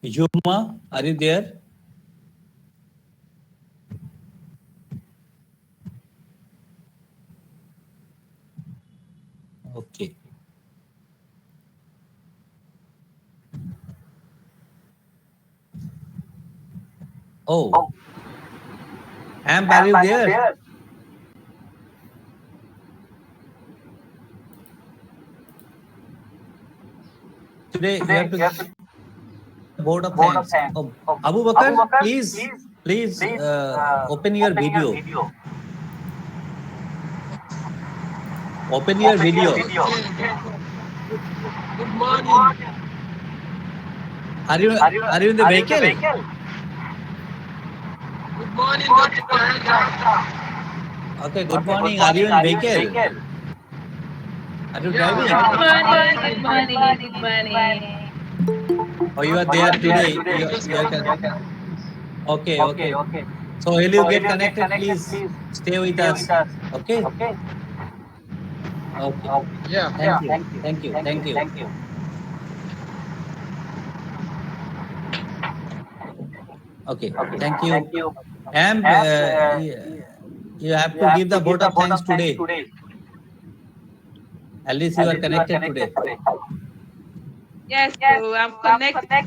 Yuma, are you there? Okay. Oh, Amp, are you there? Today you have to give the vote of thanks. Oh, Abu Bakar, please open your video. Open your video. Good morning. Are you in the vehicle? Good morning, Dr. Faranja. Okay. Good morning. Are you in vehicle? Are you Yeah, driving? I'm Morning, good driving. morning, good morning. Or you are there today? I just got home. Okay. Okay. So will you get connected? Please stay with us. Okay. Okay. Yeah. Thank you. Thank you. Thank you. Okay. Thank you. And you have to give the vote of thanks today. At least you are connected today. Yes, so I'm connected.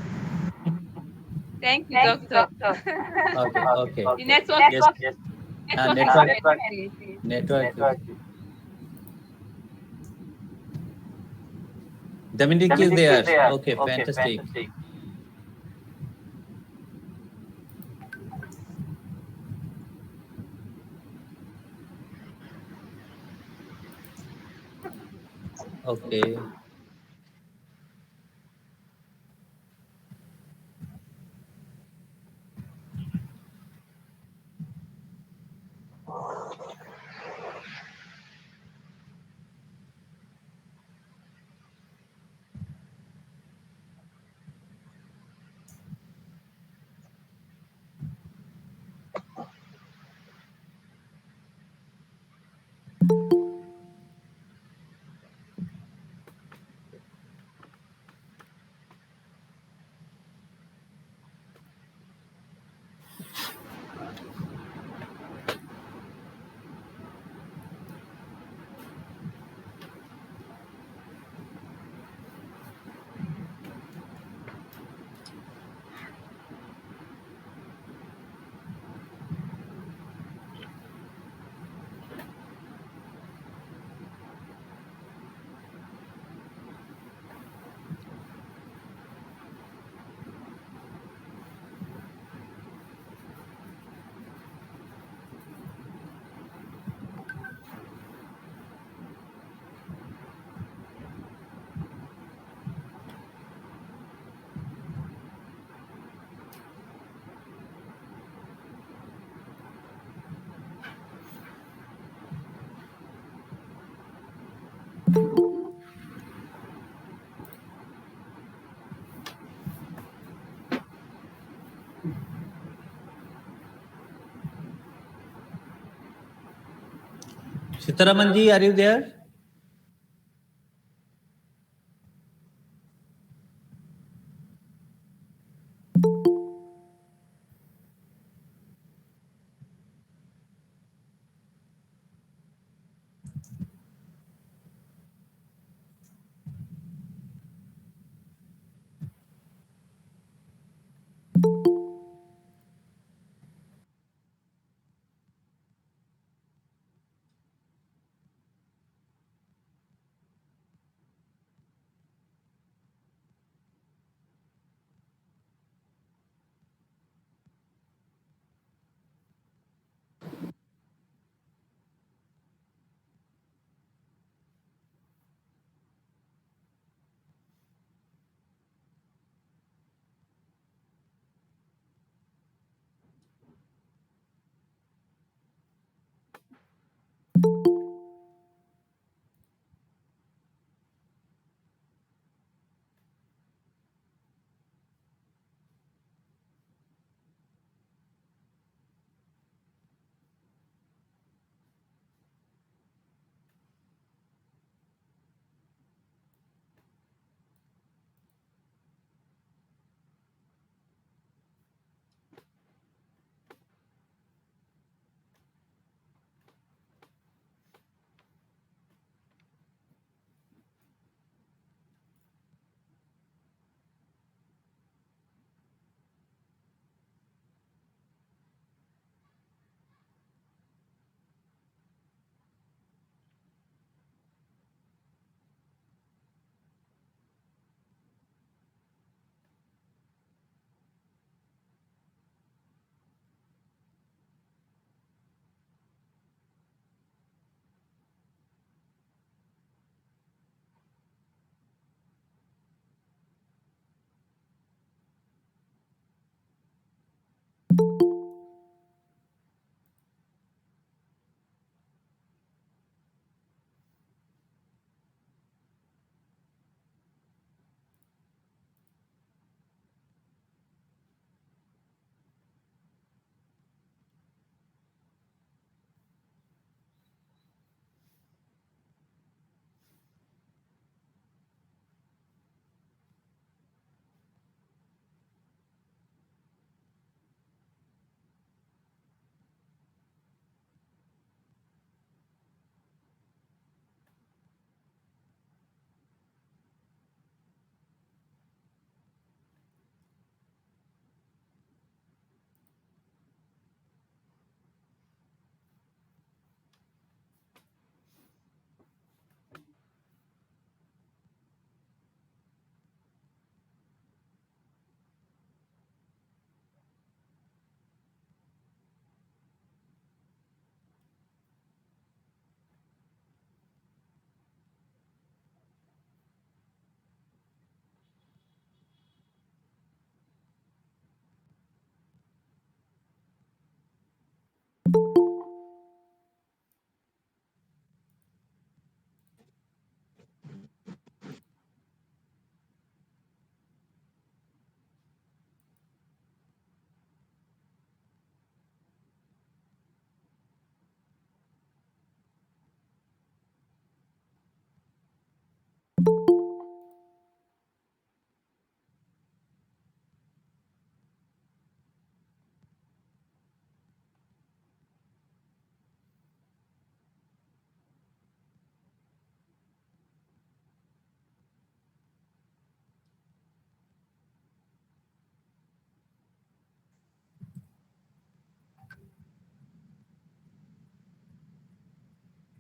Thank you, doctor. Okay. Okay. The network Yes. network is Network. better today. Network. Dominic is there. Okay. Fantastic. Okay. Sitaramanji, are you there?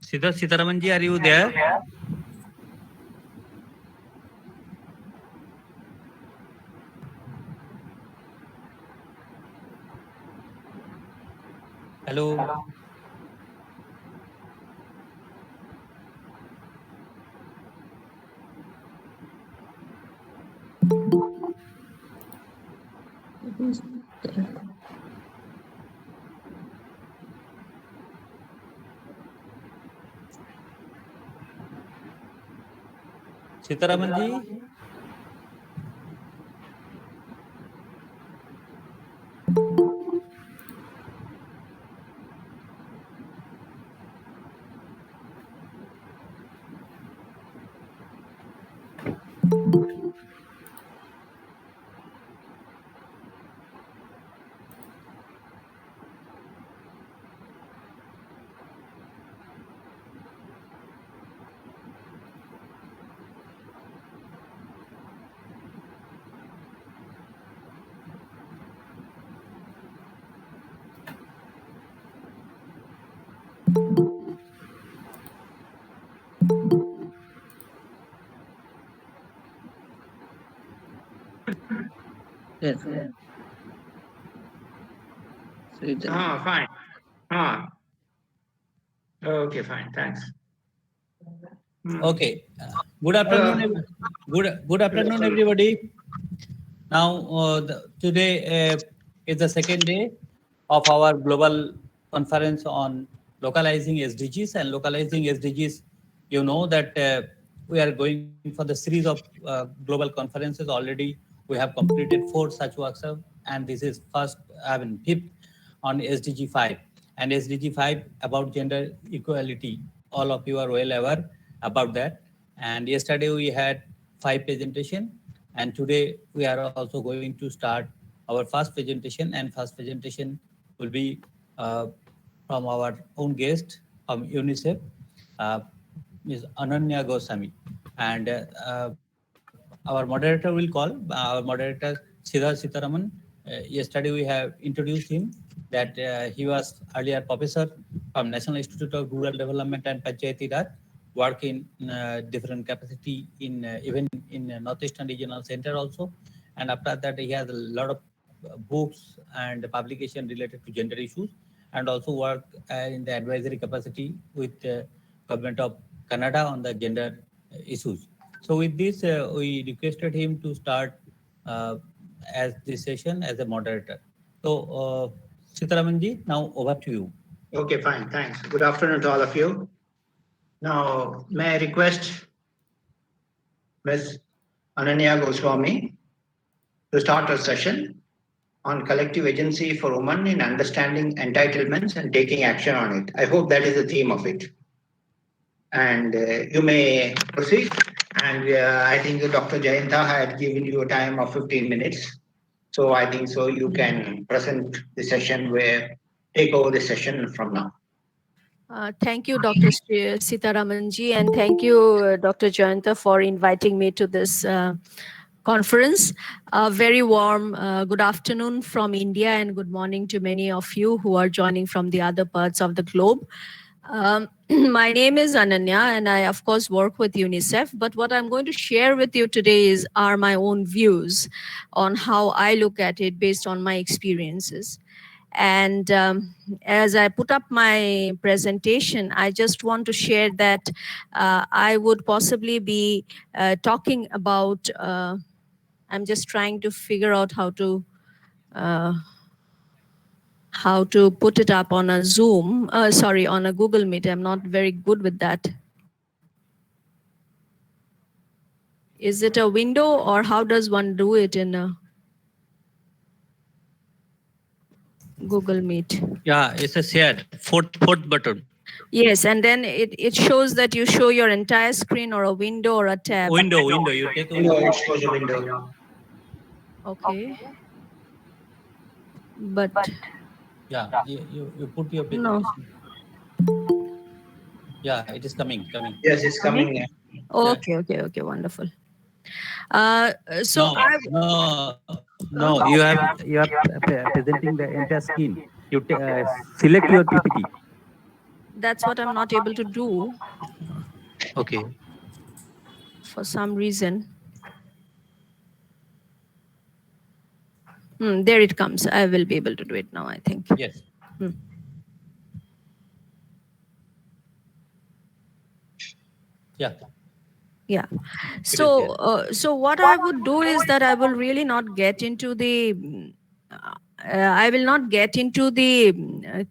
Siddharth Sitaramanji, are you there? Hello. Sitaramanji. Yes. Fine. Okay, fine. Thanks. Okay. Good afternoon. Good afternoon, everybody. Now, today is the second day of our global conference on localizing SDGs. And localizing SDGs, you know that we are going for the series of global conferences already. We have completed 4 such workshops, and this is fifth on SDG 5. And SDG 5 about gender equality. All of you are well aware about that. And yesterday we had 5 presentations, and today we are also going to start our first presentation. And first presentation will be from our own guest from UNICEF, Ms. Ananya Goswami. And our moderator will call, our moderator Siddharth Sitaraman. Yesterday we have introduced him that he was earlier professor from National Institute of Rural Development and Panchayati Raj, work in different capacity in even in Northeastern Regional Center also. And after that, he has a lot of books and publication related to gender issues, and also work in the advisory capacity with government of Canada on the gender issues. So with this, we requested him to start as this session as a moderator. So Sitaramanji, now over to you. Okay, fine. Thanks. Good afternoon to all of you. Now, may I request Ms. Ananya Goswami to start our session on collective agency for women in understanding entitlements and taking action on it. I hope that is the theme of it. And you may proceed. And I think Dr. Jayanta had given you a time of 15 minutes. So I think so you can present the session take over the session from now. Thank you, Dr. Sitaramanji, and thank you, Dr. Jayanta, for inviting me to this conference. Very warm good afternoon from India, and good morning to many of you who are joining from the other parts of the globe. My name is Ananya, and I, of course, work with UNICEF. But what I'm going to share with you today are my own views on how I look at it based on my experiences. And as I put up my presentation, I just want to share that I would possibly be talking about, I'm just trying to figure out how to put it up on a Zoom, on a Google Meet. I'm not very good with that. Is it a window, or how does one do it in a Google Meet? Yeah, it's a share, fourth button. Yes, and then it shows that you show your entire screen or a window or a tab. Window, you take a Window, it shows a window. Okay. But yeah, you put your no. presentation. Yeah, it is coming. Yes, it's coming. Okay, wonderful. So no, you are presenting the entire screen. You select your PPT. That's what I'm not able to do Okay. for some reason. There it comes. I will be able to do it now, I think. Yes. Yeah. Yeah. So what I would do is that I will really not get into the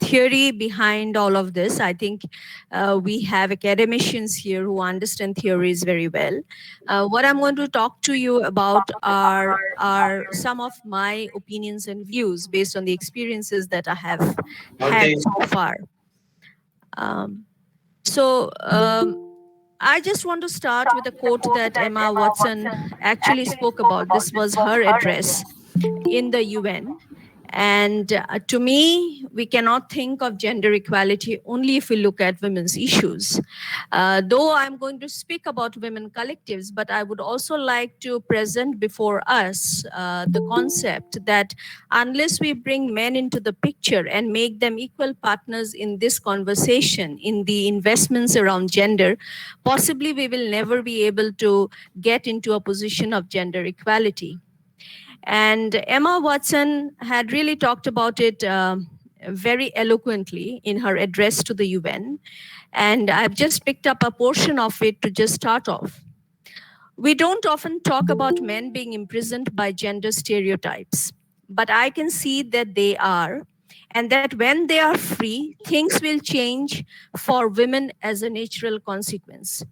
theory behind all of this. I think we have academicians here who understand theories very well. What I'm going to talk to you about are some of my opinions and views based on the experiences that I have had so far. I just want to start with a quote that Emma Watson actually spoke about. This was her address in the UN. And to me, we cannot think of gender equality only if we look at women's issues. Though I'm going to speak about women collectives, but I would also like to present before us the concept that unless we bring men into the picture and make them equal partners in this conversation, in the investments around gender, possibly we will never be able to get into a position of gender equality. And Emma Watson had really talked about it very eloquently in her address to the UN. And I've just picked up a portion of it to just start off. We don't often talk about men being imprisoned by gender stereotypes, but I can see that they are, and that when they are free, things will change for women as a natural consequence.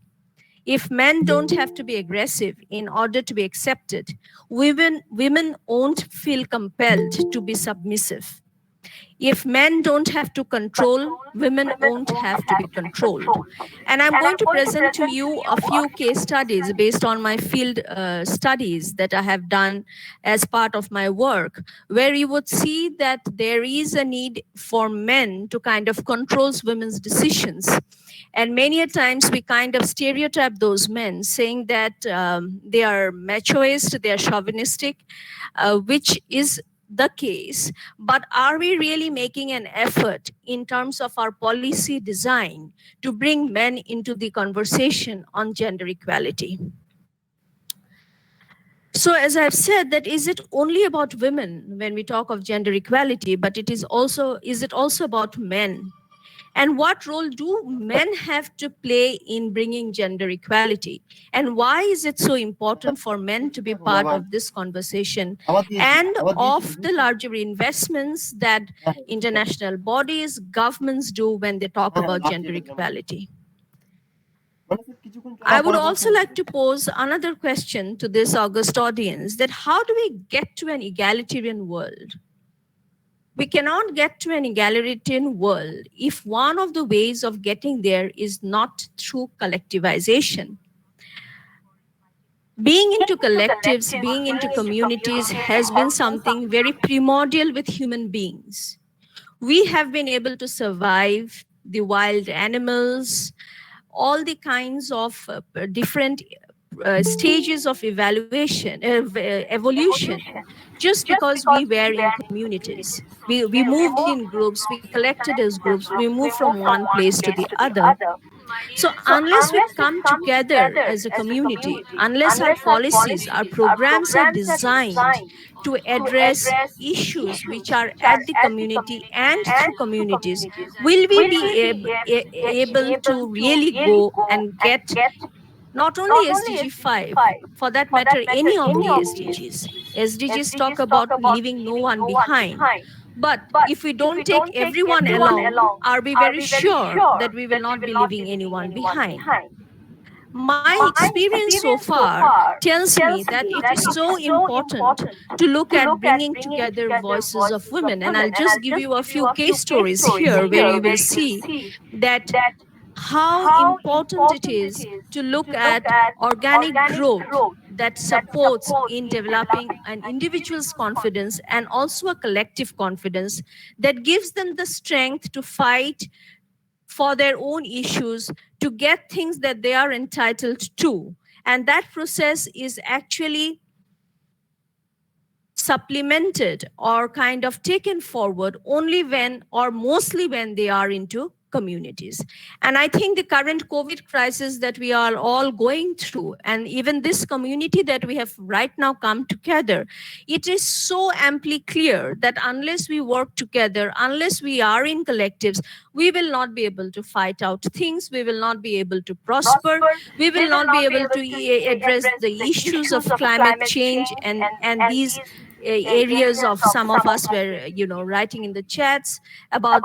If men don't have to be aggressive in order to be accepted, women won't feel compelled to be submissive. If men don't have to control, women won't have to be controlled. And I'm going to present to you a few case studies based on my field studies that I have done as part of my work, where you would see that there is a need for men to kind of control women's decisions. And many a times we kind of stereotype those men, saying that they are machoist, they are chauvinistic, which is the case. But are we really making an effort in terms of our policy design to bring men into the conversation on gender equality? So as I've said, that is it only about women when we talk of gender equality, but is it also about men? And what role do men have to play in bringing gender equality? And why is it so important for men to be part of this conversation and of the larger investments that international bodies, governments do when they talk about gender equality? I would also like to pose another question to this august audience, that how do we get to an egalitarian world? We cannot get to an egalitarian world if one of the ways of getting there is not through collectivization. Being into collectives, being into communities has been something very primordial with human beings. We have been able to survive the wild animals, all the kinds of different stages of evolution, just because we were in communities. We moved in groups, we collected as groups, we moved from one place to the other. So unless we come together as a community, unless our policies, our programs are designed to address issues which are at the community and through communities, will we be able to really go and get not only SDG 5, for that matter, any of the SDGs. SDGs talk about leaving no one behind. But if we don't take everyone along, are we very sure that we will not be leaving anyone behind? My experience so far tells me that it is so important to look at bringing together voices of women. And I'll just give you a few case stories here where you will see that how important it is to look at organic growth that supports in developing an individual's confidence and also a collective confidence that gives them the strength to fight for their own issues, to get things that they are entitled to. And that process is actually supplemented or kind of taken forward only when, or mostly when, they are into communities. And I think the current COVID crisis that we are all going through, and even this community that we have right now come together, it is so amply clear that unless we work together, unless we are in collectives, we will not be able to fight out things, we will not be able to prosper, we will not be able to address the issues of climate change and these areas of some of us were writing in the chats about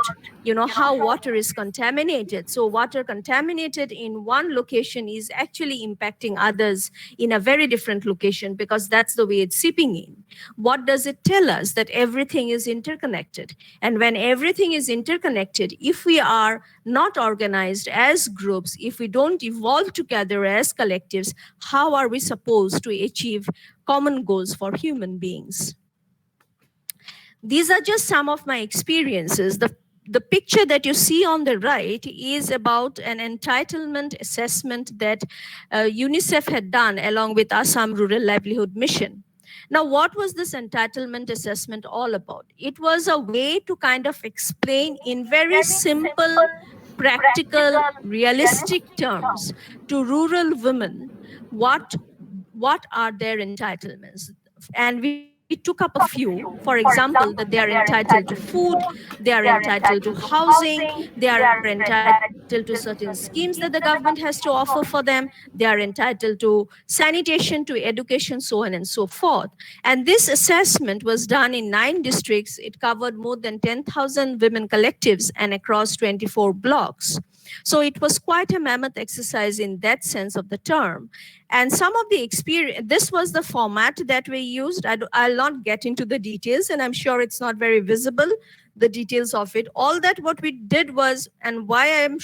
how water is contaminated. So water contaminated in one location is actually impacting others in a very different location, because that's the way it's seeping in. What does it tell us? That everything is interconnected. And when everything is interconnected, if we are not organized as groups, if we don't evolve together as collectives, how are we supposed to achieve common goals for human beings? These are just some of my experiences. The picture that you see on the right is about an entitlement assessment that UNICEF had done along with Assam Rural Livelihood Mission. Now, what was this entitlement assessment all about? It was a way to kind of explain in very simple, practical, realistic terms to rural women what are their entitlements. And we took up a few. For example, that they are entitled to food, they are entitled to housing, they are entitled to certain schemes that the government has to offer for them, they are entitled to sanitation, to education, so on and so forth. And this assessment was done in 9 districts. It covered more than 10,000 women collectives and across 24 blocks. So it was quite a mammoth exercise in that sense of the term. And some of the experience, this was the format that we used. I'll not get into the details, and I'm sure it's not very visible, the details of it. All that what we did was, and why I'm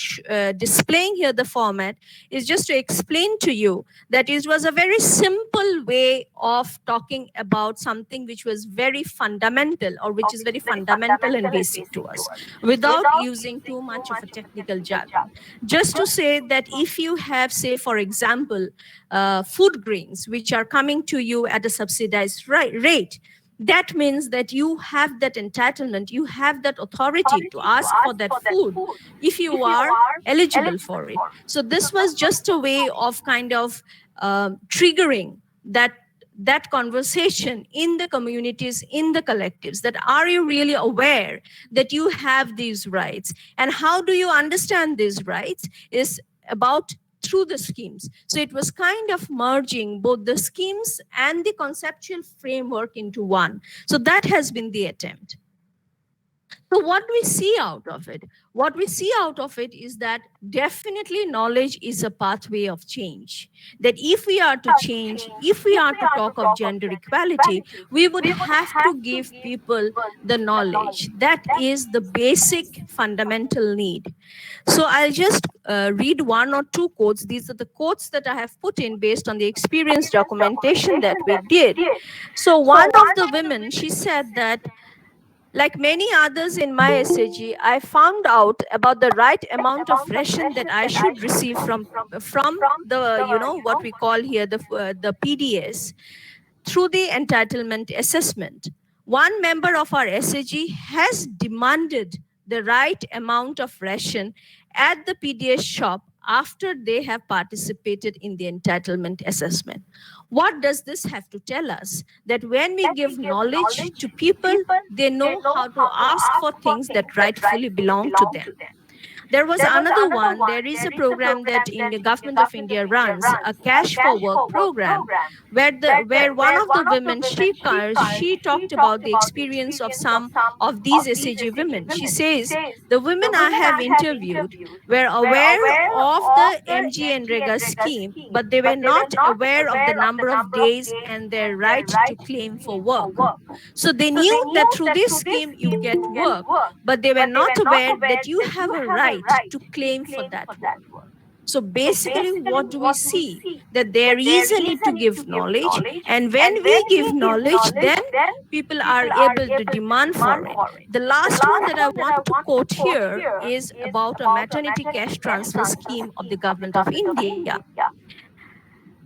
displaying here the format, is just to explain to you that it was a very simple way of talking about something which was very fundamental, or which is very fundamental and basic to us, without using too much of a technical jargon. Just to say that if you have, say, for example, food grains which are coming to you at a subsidized rate, that means that you have that entitlement, you have that authority to ask for that food if you are eligible for it. So this was just a way of kind of triggering that conversation in the communities, in the collectives, that are you really aware that you have these rights? And how do you understand these rights is about through the schemes. So it was kind of merging both the schemes and the conceptual framework into one. So that has been the attempt. So what we see out of it? What we see out of it is that definitely knowledge is a pathway of change. That if we are to change, if we are to talk of gender equality, we would have to give people the knowledge. That is the basic fundamental need. So I'll just read 1 or 2 quotes. These are the quotes that I have put in based on the experience documentation that we did. So one of the women, she said that, like many others in my SAG, I found out about the right amount of ration that I should receive from the, what we call here the PDS through the entitlement assessment. One member of our SAG has demanded the right amount of ration at the PDS shop after they have participated in the entitlement assessment. What does this have to tell us? That when we give knowledge to people, they know how to ask for things that rightfully belong to them. There was another one. There is a program that in the government of India runs, a cash for work program, where one of the women, she talked about the experience of some of these SAG women. She says, the women I have interviewed were aware of the MGNREGA scheme, but they were not aware of the number of days and their right to claim for work. So they knew that through this scheme you get work, but they were not aware that you have a right to claim for that work. So basically, what do we see? That there is a need to give knowledge, and when we give knowledge, then people are able to demand for it. The last one that I want to quote here is about a maternity cash transfer scheme of the government of India.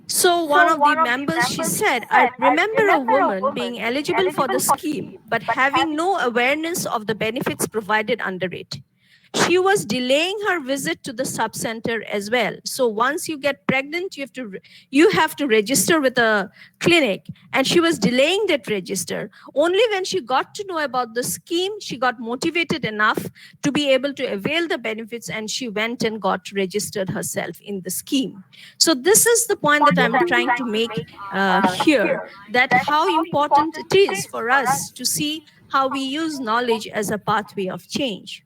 So one of the members, she said, I remember a woman being eligible for the scheme, but having no awareness of the benefits provided under it. she was delaying her visit to the sub center as well. So once you get pregnant, you have to register with a clinic, and she was delaying that register. Only when she got to know about the scheme, she got motivated enough to be able to avail the benefits, and she went and got registered herself in the scheme. So this is the point that I'm trying to make here, that how important it is for us to see how we use knowledge as a pathway of change.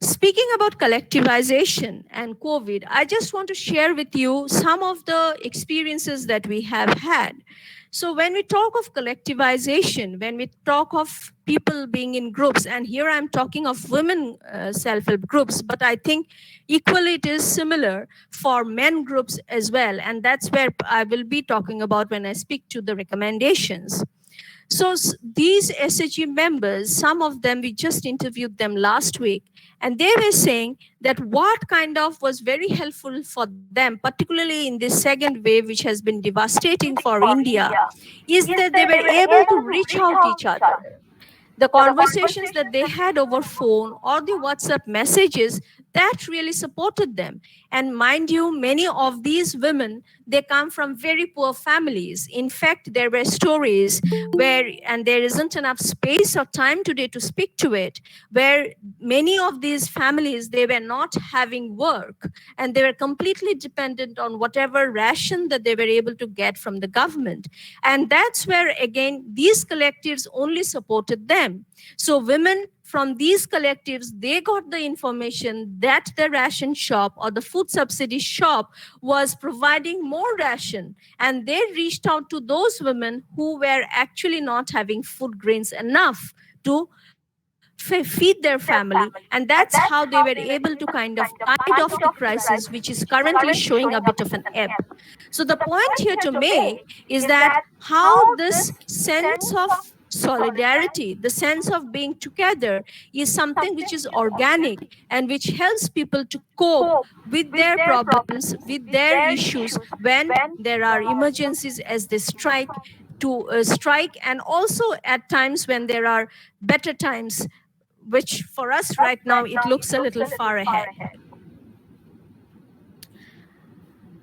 Speaking about collectivization and COVID, I just want to share with you some of the experiences that we have had. So when we talk of collectivization, when we talk of people being in groups, and here I'm talking of women self-help groups, but I think equally it is similar for men groups as well. And that's where I will be talking about when I speak to the recommendations. So these SHG members, some of them, we just interviewed them last week, and they were saying that what kind of was very helpful for them, particularly in this second wave, which has been devastating for India, is that they were able to reach out to each other. The conversations that they had over phone or the WhatsApp messages, that really supported them. And mind you, many of these women, they come from very poor families. In fact, there were stories where, and there isn't enough space or time today to speak to it, where many of these families, they were not having work, and they were completely dependent on whatever ration that they were able to get from the government. And that's where, again, these collectives only supported them. So women from these collectives, they got the information that the ration shop or the food subsidy shop was providing more ration, and they reached out to those women who were actually not having food grains enough to feed their family, and that's how they were able to kind of tide off the crisis, which is currently showing a bit of an ebb. So the point here to make is that how this sense of solidarity, the sense of being together, is something which is organic and which helps people to cope with their problems, with their issues when there are emergencies as they strike, and also at times when there are better times, which for us right now, it looks a little far ahead.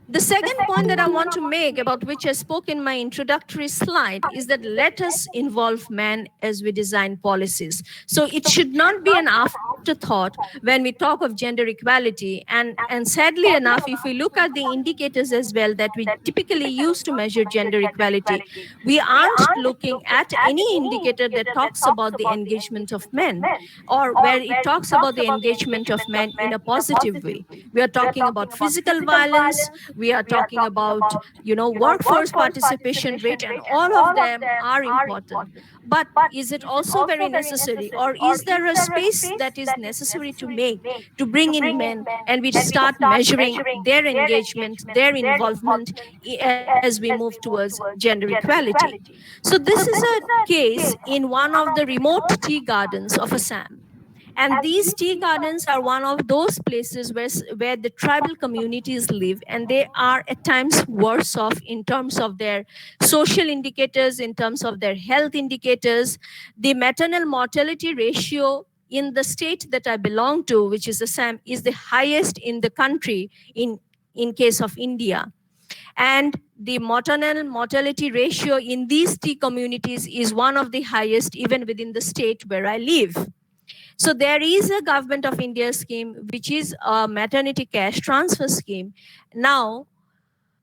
The second point that I want to make, about which I spoke in my introductory slide, is that let us involve men as we design policies. So it should not be an afterthought when we talk of gender equality. And sadly enough, if we look at the indicators as well that we typically use to measure gender equality, we aren't looking at any indicator that talks about the engagement of men, or where it talks about the engagement of men in a positive way. We are talking about physical violence, we are talking about, workforce participation rate, and all of them are important. But is it also very necessary, or is there a space that is necessary to bring in men, and we start measuring their engagement, their involvement as we move towards gender equality? So this is a case in one of the remote tea gardens of Assam. And these tea gardens are one of those places where the tribal communities live, and they are at times worse off in terms of their social indicators, in terms of their health indicators. The maternal mortality ratio in the state that I belong to, which is Assam, is the highest in the country in case of India. And the maternal mortality ratio in these tea communities is one of the highest even within the state where I live. So there is a Government of India scheme, which is a maternity cash transfer scheme. Now,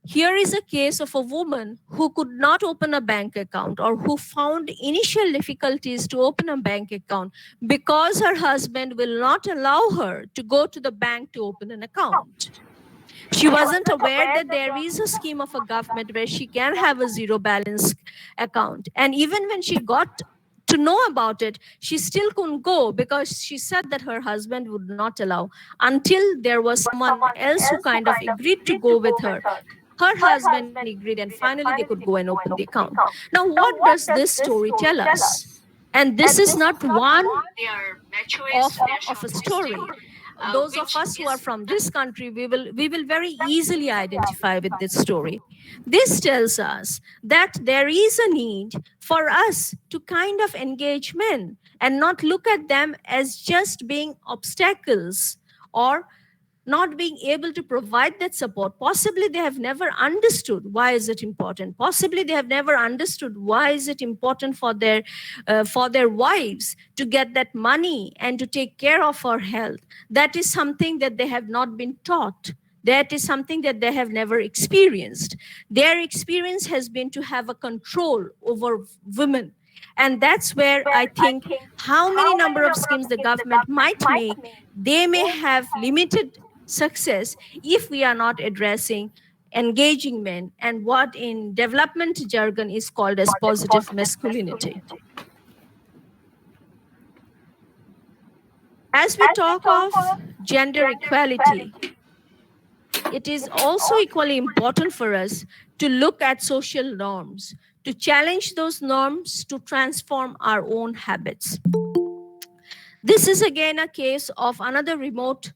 here is a case of a woman who could not open a bank account, or who found initial difficulties to open a bank account because her husband will not allow her to go to the bank to open an account. She wasn't aware that there is a scheme of a government where she can have a zero balance account. And even when she got to know about it, she still couldn't go because she said that her husband would not allow, until there was someone else who kind of agreed to go with her. Her husband agreed, and finally they could go and open the account. Now, what does this story tell us? And this is not one of a story. those of us who are from this country, we will very easily identify with this story. This tells us that there is a need for us to kind of engage men and not look at them as just being obstacles or not being able to provide that support. Possibly they have never understood why is it important. Possibly they have never understood why is it important for their wives to get that money and to take care of our health. That is something that they have not been taught. That is something that they have never experienced. Their experience has been to have a control over women. And that's where I think how many number of schemes the government might make, they may have limited success if we are not addressing engaging men and what in development jargon is called as positive masculinity. As we talk of gender equality, it is also equally important for us to look at social norms, to challenge those norms, to transform our own habits. This is again a case of another remote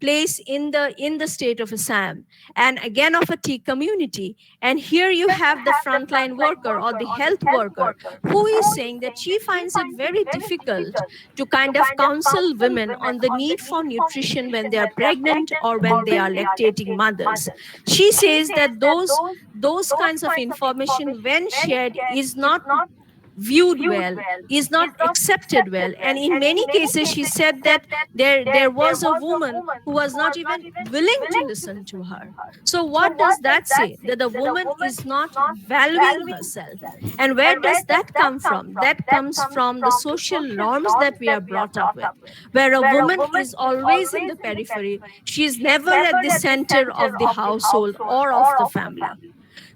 place in the state of Assam, and again of a tea community. And here you have the frontline worker or the health worker who is saying that she finds it very difficult to kind of counsel women on the need for nutrition when they are pregnant or when they are lactating mothers. She says that those kinds of information, when shared, is not viewed well, is not accepted well. And in many cases, she said that there was a woman who was not even willing to listen to her. So what does that say? That the woman is not valuing herself. And where does that come from? That comes from the social norms that we are brought up with, where a woman is always in the periphery. She is never at the center of the household or of the family.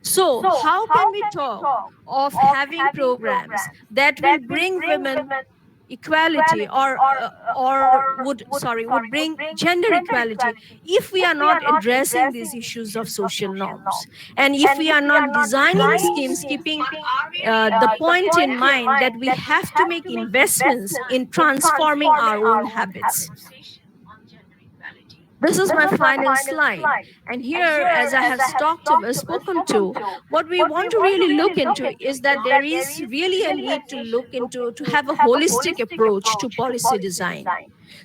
So how can we talk of having programs that will bring women equality would bring gender equality if we are not addressing these issues of social norms, and if we are not designing schemes keeping the point in mind that we have to make investments in transforming our own habits. This is my final slide. And here, as I have spoken to, what we want to really look into is that there is really a need to look into, to have a holistic approach to policy design.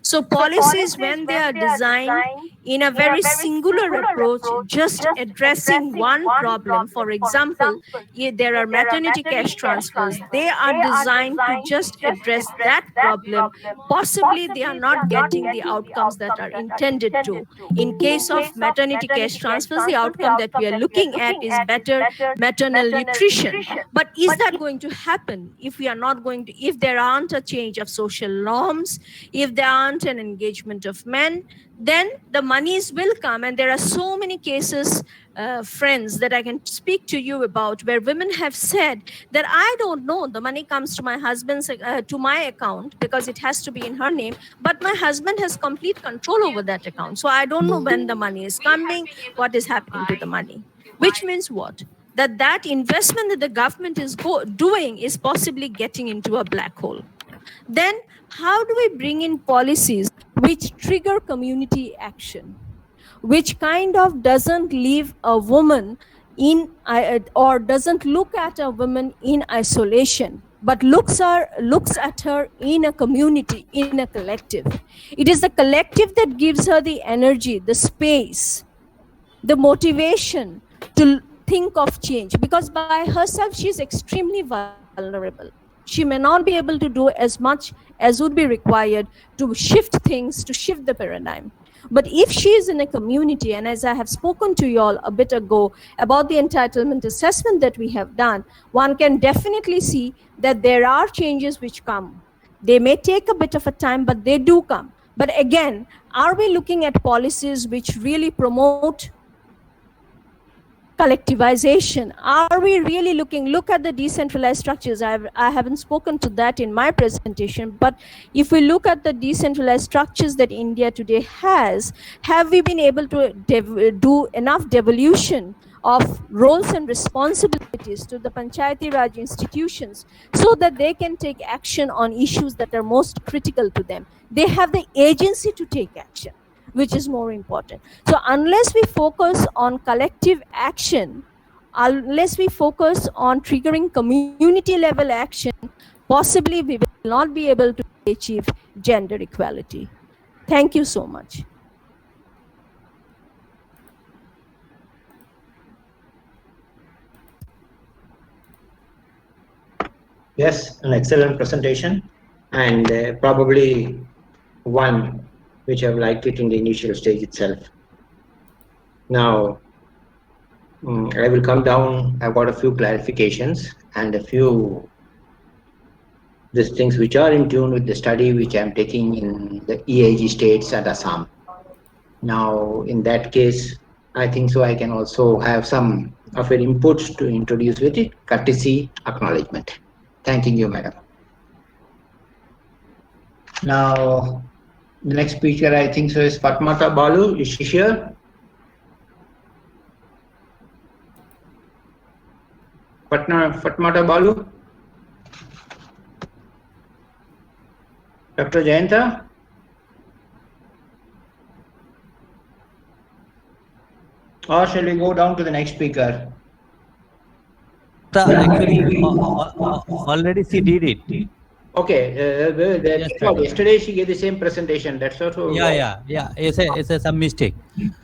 So policies, when they are designed in a very singular approach, just addressing one problem, for example, if there are maternity cash transfers, they are designed to just address that problem. Possibly they are not getting the outcomes that are intended to. In case of maternity cash transfers, the outcome that we are looking at is better maternal nutrition. But is that going to happen if we are not going to, if there aren't a change of social norms, if there aren't an engagement of men, then the monies will come. And there are so many cases, friends, that I can speak to you about where women have said that I don't know, the money comes to my husband's, to my account because it has to be in her name, but my husband has complete control over that account. So I don't know when the money is coming, what is happening to the money. Which means what? That investment that the government is doing is possibly getting into a black hole. Then how do we bring in policies which trigger community action, which kind of doesn't leave a woman in, or doesn't look at a woman in isolation, but looks at her in a community, in a collective. It is the collective that gives her the energy, the space, the motivation to think of change, because by herself she is extremely vulnerable. She may not be able to do as much as would be required to shift things, to shift the paradigm. But if she is in a community, and as I have spoken to you all a bit ago about the entitlement assessment that we have done, one can definitely see that there are changes which come. They may take a bit of a time, but they do come. But again, are we looking at policies which really promote collectivization? Are we really look at the decentralized structures? I haven't spoken to that in my presentation, but if we look at the decentralized structures that India today has, have we been able to do enough devolution of roles and responsibilities to the Panchayati Raj institutions so that they can take action on issues that are most critical to them. They have the agency to take action, which is more important. So unless we focus on collective action, unless we focus on triggering community level action, possibly we will not be able to achieve gender equality. Thank you so much. Yes, an excellent presentation, and probably one which I've liked it in the initial stage itself. Now, I will come down. I've got a few clarifications and a few these things which are in tune with the study which I'm taking in the EIG states and Assam. Now, in that case, I think so I can also have some of your inputs to introduce with it, courtesy acknowledgement. Thanking you, madam. Now, the next speaker I think so is Fatmata Balu. Is she here? Fatmata Balu? Dr. Jayanta? Or shall we go down to the next speaker? Actually, already she did it. Okay, yesterday she gave the same presentation. That's also. Yeah. It's some mistake.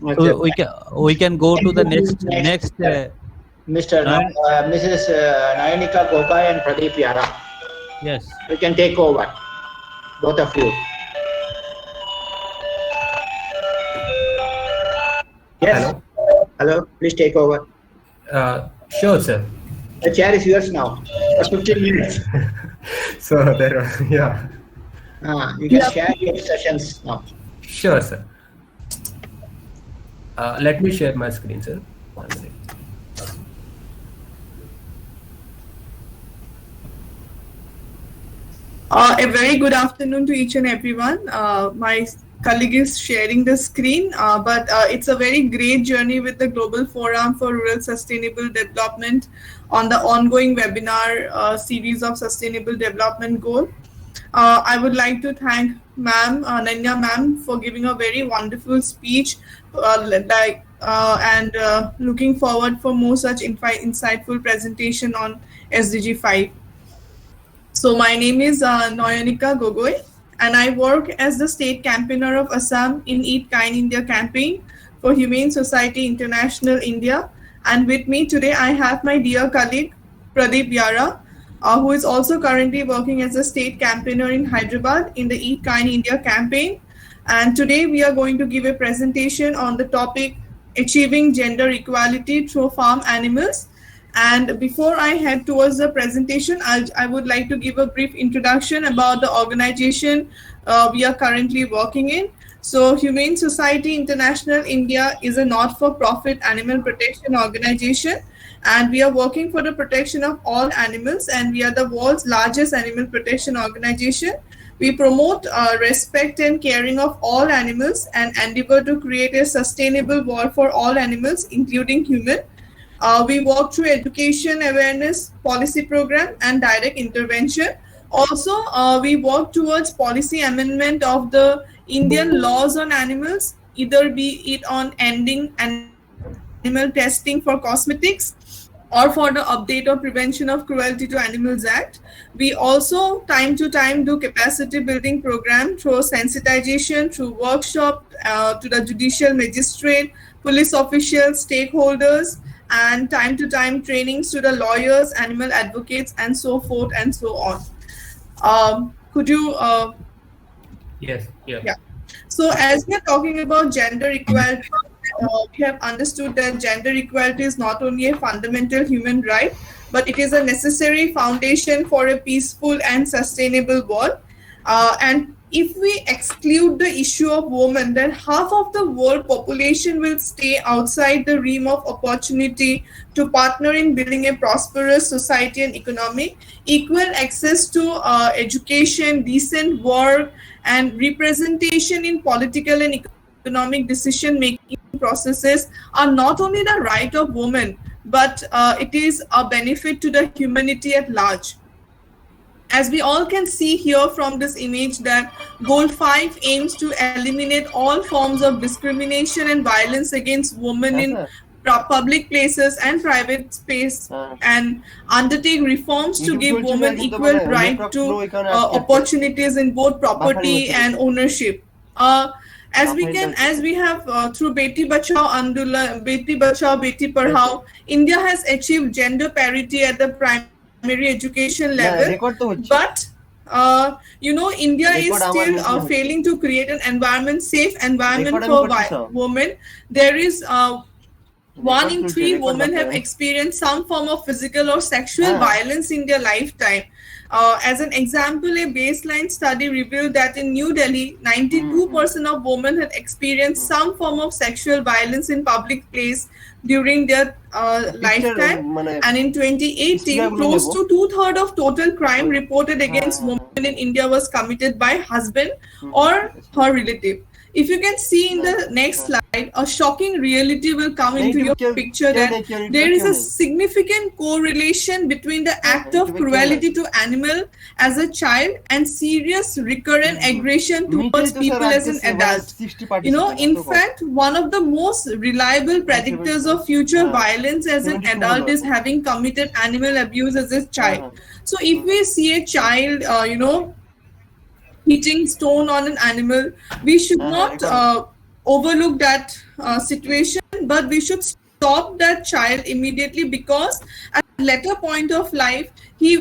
Okay. So we can go to the next. Mr. Mrs. Nayanika Gokai and Pradeep Yara. Yes. You can take over, both of you. Yes. Hello. Please take over. Sure, sir. The chair is yours now for 15 minutes. So there are, yeah. You can share your sessions now. Sure, sir. Let me share my screen, sir. 1 minute. A very good afternoon to each and everyone. My colleague is sharing the screen, but it's a very great journey with the Global Forum for Rural Sustainable Development on the ongoing webinar series of Sustainable Development Goal. I would like to thank Ma'am, Ananya Ma'am, for giving a very wonderful speech and looking forward for more such insightful presentation on SDG 5. So my name is Nayanika Gogoi, and I work as the state campaigner of Assam in Eat Kind India campaign for Humane Society International India. And with me today, I have my dear colleague, Pradeep Yara, who is also currently working as a state campaigner in Hyderabad in the Eat Kind India campaign. And today we are going to give a presentation on the topic, Achieving Gender Equality Through Farm Animals. And before I head towards the presentation, I would like to give a brief introduction about the organization we are currently working in. So Humane Society International India is a not-for-profit animal protection organization, and we are working for the protection of all animals, and we are the world's largest animal protection organization. We promote respect and caring of all animals and endeavor to create a sustainable world for all animals, including human. We work through education, awareness, policy program, and direct intervention. Also, we work towards policy amendment of the Indian laws on animals, either be it on ending animal testing for cosmetics or for the update or prevention of cruelty to animals act. We also time to time do capacity building program through sensitization, through workshop to the judicial magistrate, police officials, stakeholders, and time to time trainings to the lawyers, animal advocates, and so forth and so on. Could you? Yes. Yeah. Yeah. So as we are talking about gender equality, we have understood that gender equality is not only a fundamental human right, but it is a necessary foundation for a peaceful and sustainable world. And if we exclude the issue of women, then half of the world population will stay outside the realm of opportunity to partner in building a prosperous society and economy. Equal access to education, decent work, and representation in political and economic decision-making processes are not only the right of women, but it is a benefit to the humanity at large. As we all can see here from this image, that Goal 5 aims to eliminate all forms of discrimination and violence against women in public places and private space, and undertake reforms to give women equal right to opportunities in both property and ownership. As we have through Beti Bachao Andolan, Beti Bachao, Beti Padhao, India has achieved gender parity at the primary education level, but India is still failing to create an environment, safe environment for women. There is 1 in 3 women have experienced some form of physical or sexual violence in their lifetime. As an example, a baseline study revealed that in New Delhi, 92% of women had experienced some form of sexual violence in public place during their lifetime. And in 2018, close to 2/3 of total crime reported against women in India was committed by husband or her relative. If you can see in the next slide, a shocking reality will come into your picture, that there is a significant correlation between the act of cruelty to animal as a child and serious recurrent aggression towards people as an adult. In fact, one of the most reliable predictors of future violence as an adult is having committed animal abuse as a child. So if we see a child, hitting stone on an animal, we should not overlook that situation, but we should stop that child immediately, because at a later point of life, he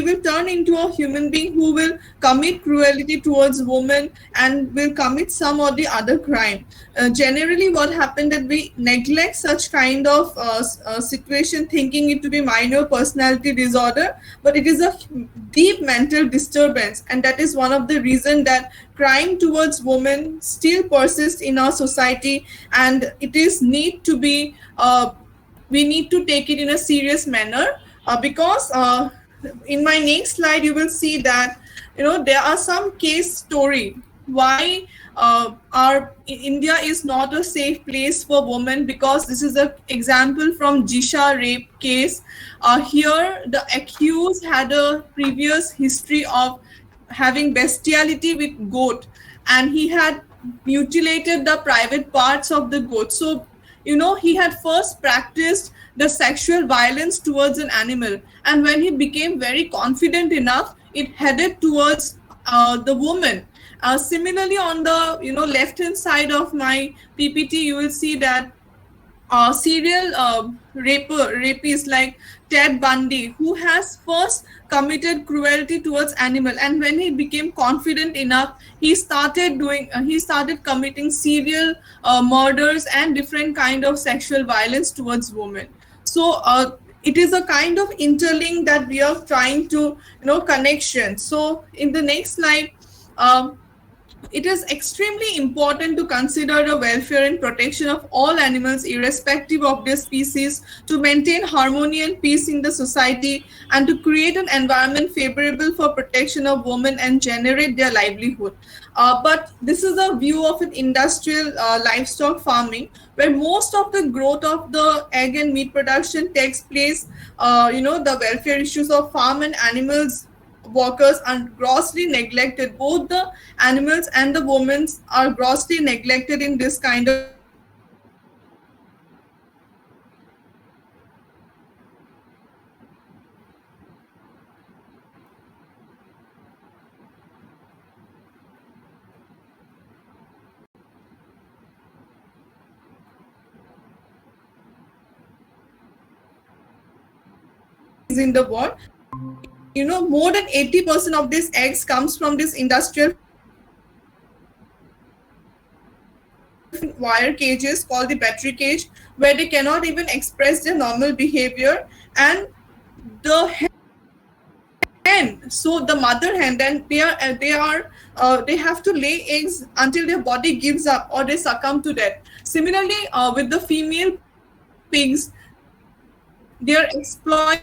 will turn into a human being who will commit cruelty towards women and will commit some or the other crime. Generally, what happened that we neglect such kind of situation, thinking it to be minor personality disorder, but it is a deep mental disturbance, and that is one of the reason that crime towards women still persists in our society, and it is need to be we need to take it in a serious manner, because in my next slide you will see that there are some case story why our India is not a safe place for women, because this is an example from Jisha rape case. Here the accused had a previous history of having bestiality with goat, and he had mutilated the private parts of the goat. So he had first practiced the sexual violence towards an animal, and when he became very confident enough, it headed towards the woman. Similarly, on the left hand side of my PPT, you will see that serial rapists like Ted Bundy, who has first committed cruelty towards animal, and when he became confident enough, he started committing serial murders and different kind of sexual violence towards women. So it is a kind of interlink that we are trying to connection. So in the next slide, it is extremely important to consider the welfare and protection of all animals, irrespective of their species, to maintain harmony and peace in the society, and to create an environment favorable for protection of women and generate their livelihood. But this is a view of an industrial livestock farming, where most of the growth of the egg and meat production takes place. The welfare issues of farm and animals workers are grossly neglected. Both the animals and the women are grossly neglected in this kind of in the world. More than 80% of these eggs comes from this industrial wire cages called the battery cage, where they cannot even express their normal behavior. And the hen, so the mother hen, then they have to lay eggs until their body gives up or they succumb to death. Similarly, with the female pigs, they are exploited.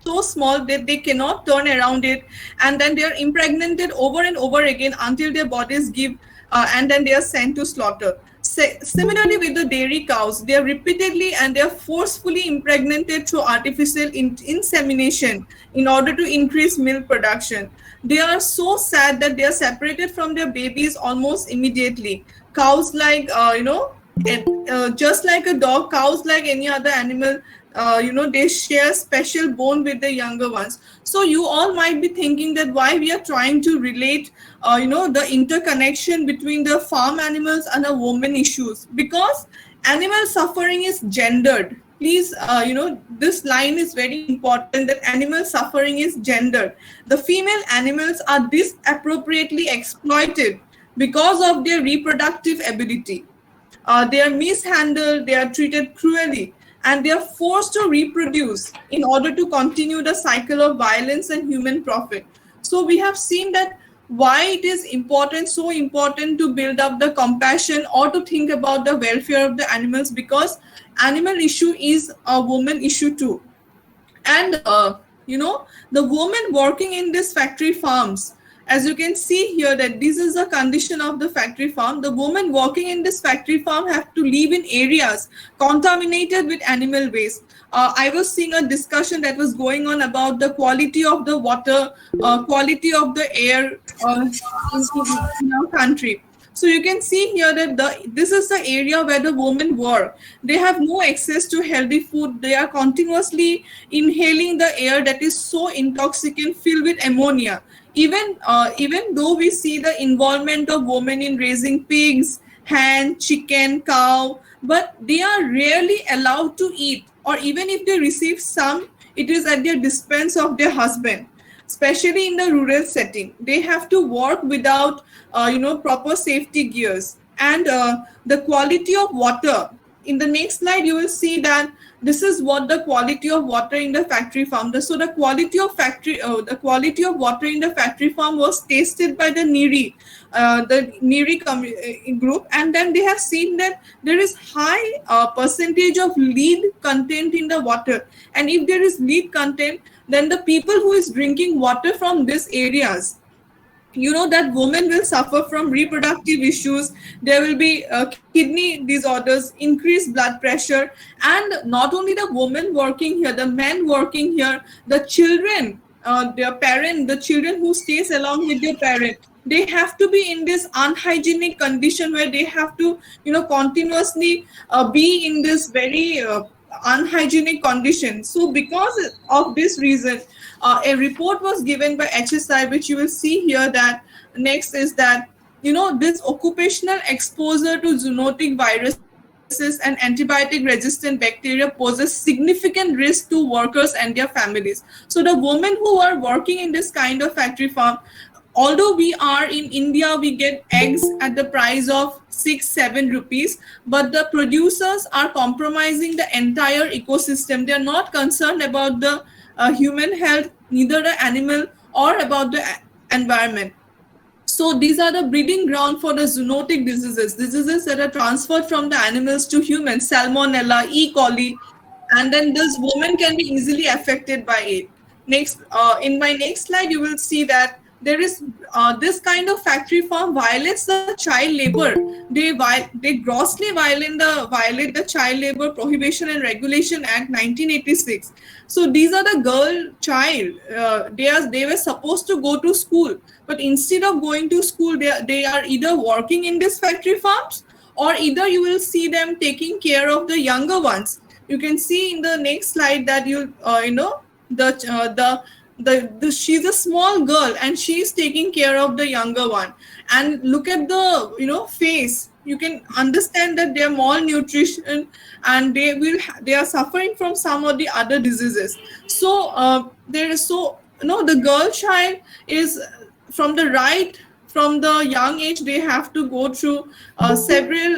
So so small that they cannot turn around it, and then they are impregnated over and over again until their bodies give, and then they are sent to slaughter. Similarly with the dairy cows, they are repeatedly and they are forcefully impregnated through artificial insemination in order to increase milk production. They are so sad that they are separated from their babies almost immediately. Cows, like just like a dog, cows, like any other animal, they share special bond with the younger ones. So you all might be thinking that why we are trying to relate the interconnection between the farm animals and the women issues, because animal suffering is gendered. Please, this line is very important, that animal suffering is gendered. The female animals are disappropriately exploited because of their reproductive ability. They are mishandled, they are treated cruelly, and they are forced to reproduce in order to continue the cycle of violence and human profit. So we have seen that why it is so important to build up the compassion or to think about the welfare of the animals, because animal issue is a woman issue too. And the women working in these factory farms, as you can see here, that this is the condition of the factory farm. The women working in this factory farm have to live in areas contaminated with animal waste. I was seeing a discussion that was going on about the quality of the water, quality of the air in our country. So you can see here that this is the area where the women work. They have no access to healthy food. They are continuously inhaling the air that is so intoxicant, filled with ammonia. Even though we see the involvement of women in raising pigs, hen, chicken, cow, but they are rarely allowed to eat, or even if they receive some, it is at their dispense of their husband. Especially in the rural setting, they have to work without proper safety gears. And the quality of water, in the next slide you will see that this is what the quality of water in the factory farm. So the quality of water in the factory farm was tasted by the NIRI group, and then they have seen that there is high percentage of lead content in the water. And if there is lead content, then the people who is drinking water from these areas, that women will suffer from reproductive issues. There will be kidney disorders, increased blood pressure, and not only the women working here, the men working here, the children, the children who stays along with their parent, they have to be in this unhygienic condition where they have to, continuously be in this very unhygienic condition. So because of this reason, a report was given by HSI, which you will see here. That next is that this occupational exposure to zoonotic viruses and antibiotic resistant bacteria poses significant risk to workers and their families. So the women who are working in this kind of factory farm, although we are in India, we get eggs at the price of 6-7 rupees, but the producers are compromising the entire ecosystem. They are not concerned about the human health, neither the animal or about the environment. So these are the breeding ground for the zoonotic diseases that are transferred from the animals to humans, Salmonella, E. coli, and then this woman can be easily affected by it. Next, in my next slide, you will see that there is this kind of factory farm violates the child labor. They grossly violate the Child Labor Prohibition and Regulation Act 1986. So these are the child. They were supposed to go to school, but instead of going to school, they are either working in these factory farms, or either you will see them taking care of the younger ones. You can see in the next slide that she's a small girl and she's taking care of the younger one. And look at the face. You can understand that they are malnutrition and they are suffering from some of the other diseases. So the girl child is from the young age, they have to go through several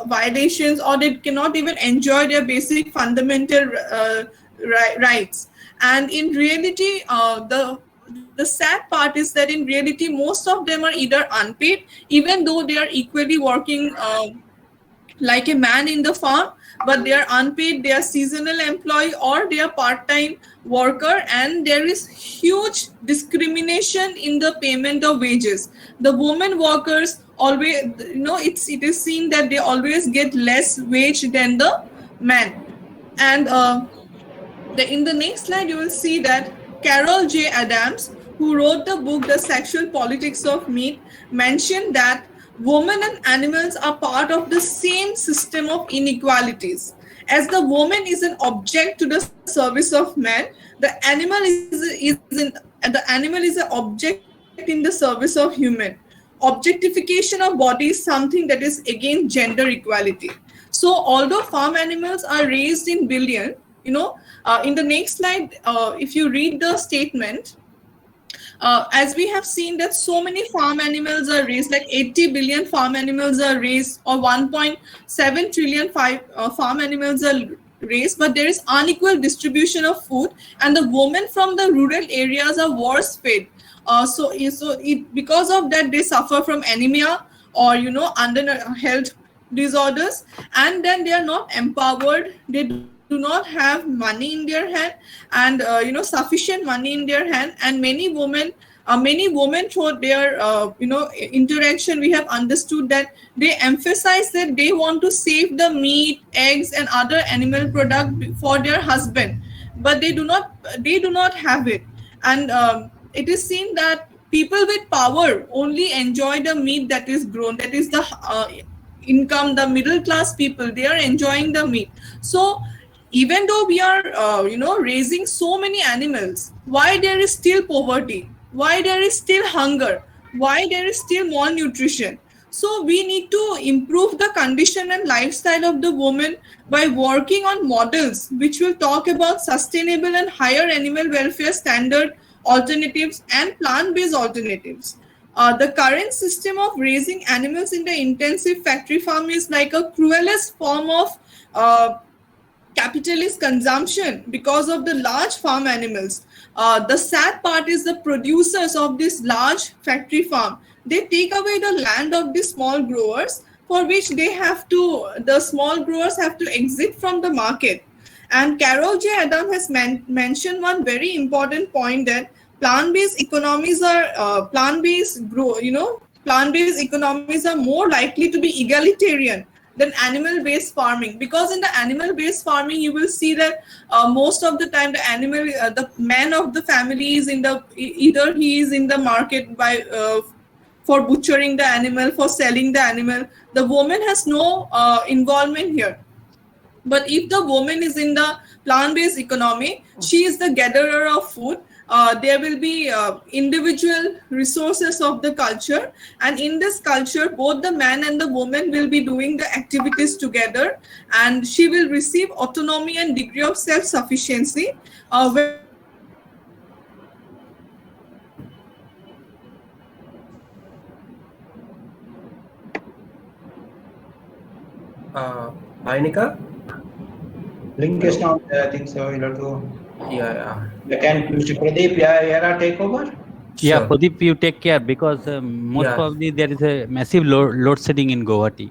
violations, or they cannot even enjoy their basic fundamental rights. And in reality, the sad part is that in reality, most of them are either unpaid, even though they are equally working like a man in the farm, but they are unpaid, they are seasonal employee, or they are part-time worker, and there is huge discrimination in the payment of wages. The women workers always, it is seen that they always get less wage than the man. And in the next slide, you will see that Carol J. Adams, who wrote the book The Sexual Politics of Meat, mentioned that women and animals are part of the same system of inequalities. As the woman is an object to the service of man, the animal is an object in the service of human. Objectification of body is something that is against gender equality. So although farm animals are raised in billion, in the next slide, if you read the statement, as we have seen that so many farm animals are raised, like 80 billion farm animals are raised, or 1.7 trillion farm animals are raised, but there is unequal distribution of food, and the women from the rural areas are worse fed. Because of that, they suffer from anemia or under health disorders, and then they are not empowered. They do not have money in their hand, and sufficient money in their hand, and many women through their interaction, we have understood that they emphasize that they want to save the meat, eggs, and other animal product for their husband, but they do not have it. And it is seen that people with power only enjoy the meat that is grown, that is the income. The middle class people, they are enjoying the meat. So even though we are raising so many animals, why there is still poverty, why there is still hunger, why there is still malnutrition? So we need to improve the condition and lifestyle of the woman by working on models which will talk about sustainable and higher animal welfare standard alternatives and plant-based alternatives. The current system of raising animals in the intensive factory farm is like a cruelest form of capitalist consumption because of the large farm animals. The sad part is the producers of this large factory farm, they take away the land of the small growers, for which the small growers have to exit from the market. And Carol J. Adams has mentioned one very important point, that plant-based economies are more likely to be egalitarian than animal-based farming, because in the animal-based farming you will see that most of the time the man of the family is either he is in the market for butchering the animal, for selling the animal. The woman has no involvement here. But if the woman is in the plant-based economy, she is the gatherer of food. There will be individual resources of the culture, and in this culture both the man and the woman will be doing the activities together, and she will receive autonomy and degree of self-sufficiency. Ainika? Link is not there, I think so. You'll have to. Yeah. Can Mr. Pradeep Yara take over? Yeah, Sure. Pradeep, you take care, because most Yeah. probably there is a massive load shedding in Guwahati.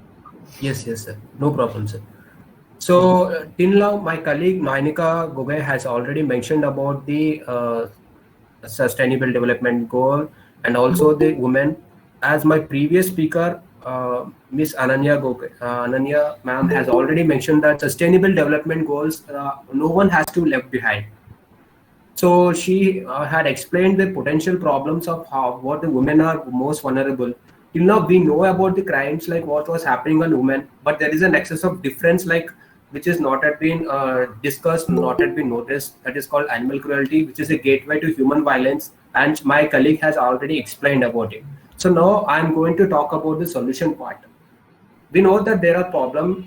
Yes, sir. No problem, sir. So, till now, my colleague Nainika Gogoi has already mentioned about the Sustainable Development Goal and also the women. As my previous speaker, Miss Ananya ma'am has already mentioned that Sustainable Development Goals, no one has to left behind. So she had explained the potential problems of what the women are most vulnerable. Till now, we know about the crimes like what was happening on women, but there is an excess of difference which is not had been discussed, not had been noticed. That is called animal cruelty, which is a gateway to human violence, and my colleague has already explained about it. So now I'm going to talk about the solution part. We know that there are problems,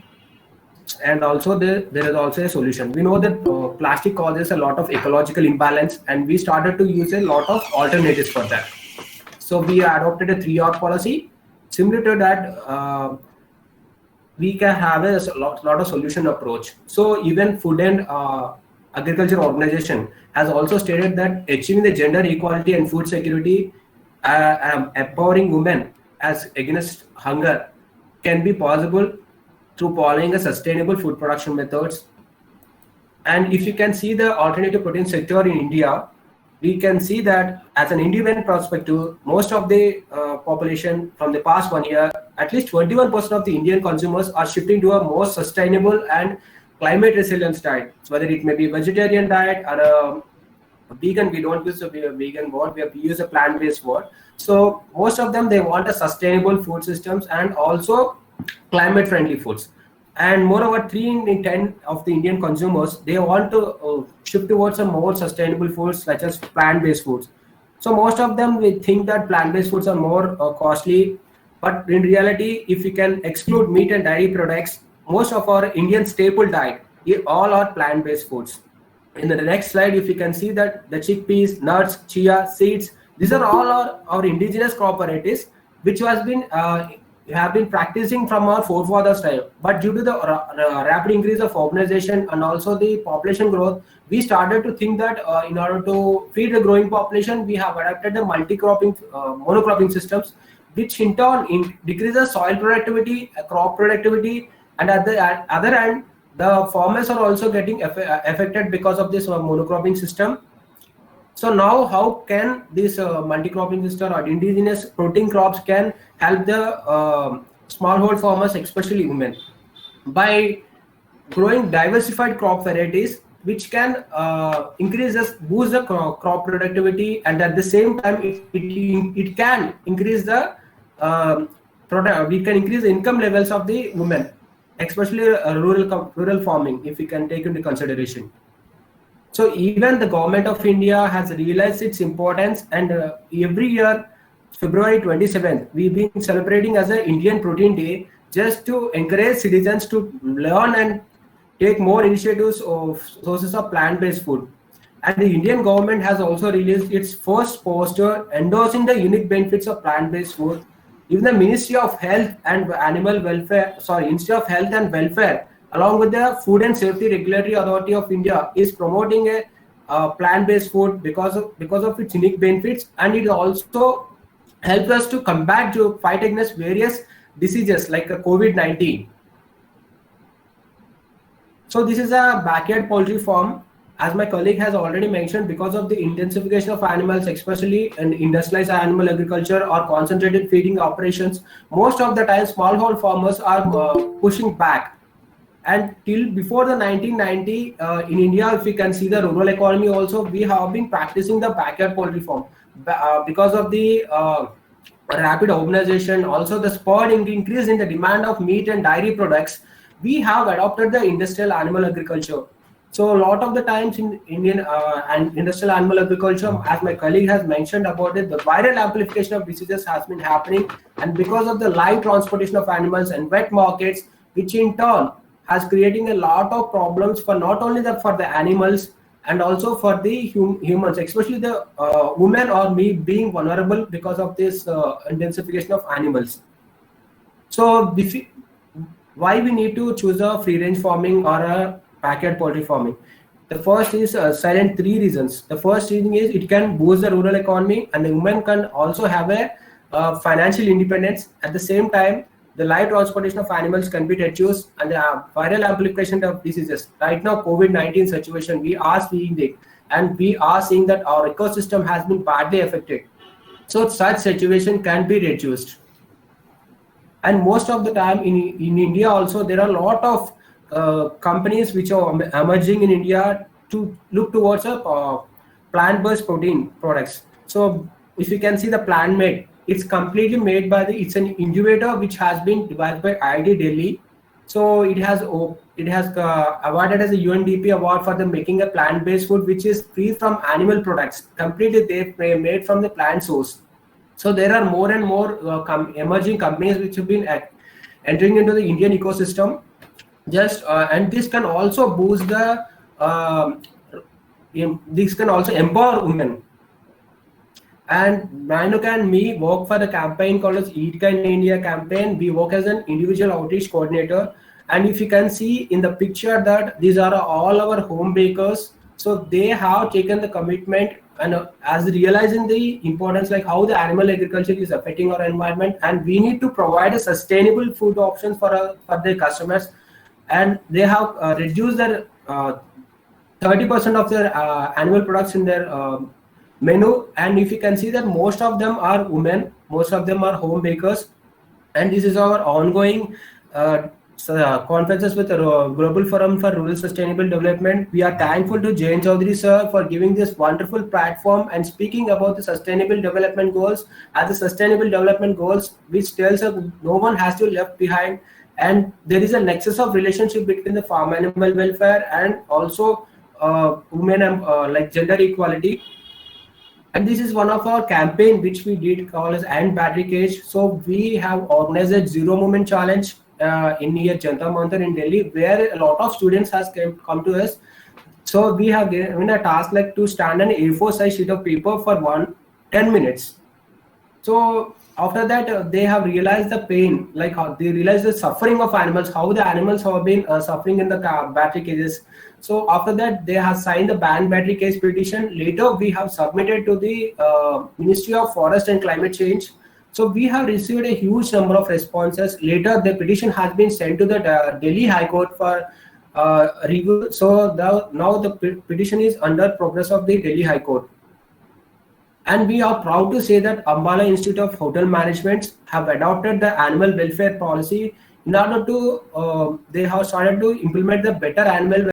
and also there is also a solution. We know that plastic causes a lot of ecological imbalance, and we started to use a lot of alternatives for that. So we adopted a 3R policy. Similar to that, we can have a lot of solution approach. So even Food and Agriculture Organization has also stated that achieving the gender equality and food security, empowering women as against hunger can be possible through following a sustainable food production methods. And if you can see the alternative protein sector in India, we can see that as an independent perspective, most of the population from the past 1 year, at least 21% of the Indian consumers are shifting to a more sustainable and climate resilient diet, whether it may be vegetarian diet or a vegan. We don't use a vegan word, we use a plant-based word. So most of them, they want a sustainable food systems and also climate friendly foods. And moreover, 3 in 10 of the Indian consumers, they want to shift towards a more sustainable foods such as plant-based foods. So most of them, we think that plant-based foods are more costly, but in reality, if you can exclude meat and dairy products, most of our Indian staple diet, all are plant-based foods. In the next slide, if you can see that the chickpeas, nuts, chia, seeds, these are all our indigenous crop varieties, which have been practicing from our forefathers' time. But due to the rapid increase of urbanization and also the population growth, we started to think that in order to feed the growing population, we have adapted the multi-cropping, monocropping systems, which in turn decreases soil productivity, crop productivity, and at the other hand, the farmers are also getting affected because of this monocropping system. So now how can this multi-cropping system or indigenous protein crops can help the smallhold farmers, especially women, by growing diversified crop varieties, which can boost the crop productivity, and at the same time it can increase the we can increase the income levels of the women, especially rural farming, if we can take into consideration. So even the government of India has realized its importance, and every year, February 27th, we've been celebrating as an Indian Protein Day, just to encourage citizens to learn and take more initiatives of sources of plant-based food. And the Indian government has also released its first poster endorsing the unique benefits of plant-based food. Even the Ministry of Health and Ministry of Health and Welfare, along with the Food and Safety Regulatory Authority of India, is promoting a plant-based food because of its unique benefits, and it also helps us to fight against various diseases like COVID-19. So this is a backyard poultry farm. As my colleague has already mentioned, because of the intensification of animals, especially in industrialized animal agriculture or concentrated feeding operations, most of the time smallhold farmers are pushing back. And till before the 1990, in India, if you can see the rural economy also, we have been practicing the backyard poultry farm. Because of the rapid urbanization, also the spurt increase in the demand of meat and dairy products, we have adopted the industrial animal agriculture. So a lot of the times in Indian and industrial animal agriculture, as my colleague has mentioned about it, the viral amplification of diseases has been happening, and because of the live transportation of animals and wet markets, which in turn has creating a lot of problems for not only for the animals and also for the humans, especially the women or me being vulnerable because of this intensification of animals. So why we need to choose a free range farming or a backyard poultry farming? The first is silent 3 reasons. The first reason is it can boost the rural economy, and the women can also have a financial independence. At the same time, the live transportation of animals can be reduced, and the viral amplification of diseases. Right now, COVID-19 situation, we are seeing it, and we are seeing that our ecosystem has been badly affected. So such situation can be reduced. And most of the time in India also, there are a lot of companies which are emerging in India to look towards a plant-based protein products. So if you can see the Plant-Made, it's completely made by it's an incubator which has been developed by IIT Delhi. So it has awarded as a UNDP award for the making a plant-based food which is free from animal products. Completely they made from the plant source. So there are more and more emerging companies which have been entering into the Indian ecosystem. And this can also boost the this can also empower women. And Mainuk and me work for the campaign called as Eat Kind India campaign. We work as an individual outreach coordinator. And if you can see in the picture that these are all our home bakers So they have taken the commitment and as realizing the importance, like how the animal agriculture is affecting our environment, and we need to provide a sustainable food options for their customers. And they have reduced their 30% of their annual products in their menu. And if you can see that most of them are women, most of them are home bakers. And this is our ongoing conferences with the Global Forum for Rural Sustainable Development. We are thankful to Jain Chaudhary sir for giving this wonderful platform and speaking about the sustainable development goals. As the sustainable development goals, which tells us no one has to be left behind, and there is a nexus of relationship between the farm animal welfare and also women and like gender equality. And this is one of our campaign which we did call as End Battery Cage. So we have organized a Zero Movement Challenge in near Jantar Mantar in Delhi, where a lot of students has come to us. So we have given a task like to stand an A4 size sheet of paper for 10 minutes. So after that, they have realized the pain, like how they realized the suffering of animals, how the animals have been suffering in the battery cages. So after that, they have signed the ban battery cage petition. Later, we have submitted to the Ministry of Forest and Climate Change. So we have received a huge number of responses. Later, the petition has been sent to the Delhi High Court for review. So now the petition is under progress of the Delhi High Court. And we are proud to say that Ambala Institute of Hotel Management have adopted the animal welfare policy in order to, they have started to implement the better animal